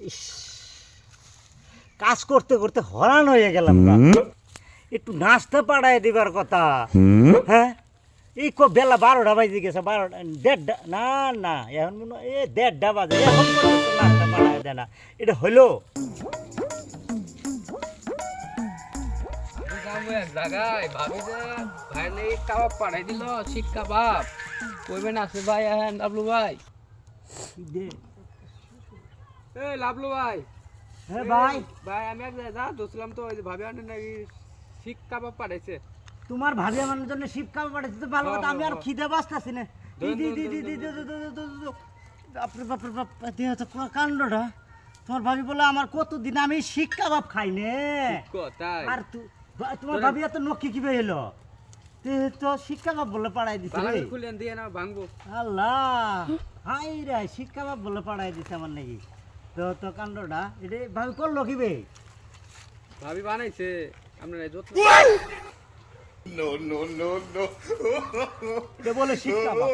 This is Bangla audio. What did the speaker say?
ইস, কাজ করতে করতে হরান হয়ে গেলাম না। একটু নাস্তা পাঠায় দিবার কথা। হ্যাঁ, এই বেলা 12টা বাজে গেছে, 12টা 1:30 না না, এখন মনে হয় 1:30 বাজে, এখন পর্যন্ত নাস্তা পাঠায় দেয় না। এটা হইলো? জায়গায় ভাবি যে ভাই নেই কাবাব পাঠাই দিল, শিক কাবাব কইবেন আছে ভাই। হ্যাঁ লাভলু ভাই, এই লাভলু ভাই। হ্যাঁ ভাই, ভাই আমি এক জায়গায় যা ধরছিলাম তো, ওই যে ভাবি আনে নাকি শিক কাবাব পাঠাইছে। তোমার ভাবি আমার জন্য শিব কাবাব পাঠাইছে তো ভালো কথা। আমি আর খিদে বাঁচতেছি না। বাপরে বাপরে বাপ, কাণ্ডটা। তোমার ভাবি বলে আমার কতদিন আমি শিক কাবাব খাই নে। তাই আর তোমার ভাবি এত নকি কি এলো তো শিক কাবাব বলে পাঠাই দিছে রে। খুলেন দিয়ে না ভাঙবো। আল্লাহ, হাই রে, শিক কাবাব বলে পাঠাই দিছে আমার নাকি। তো তো কাণ্ডটা এটা ভাবি করলো কি বে? ভাবি বানাইছে আপনার যত্ন। এটা বলে শিক কাবাব।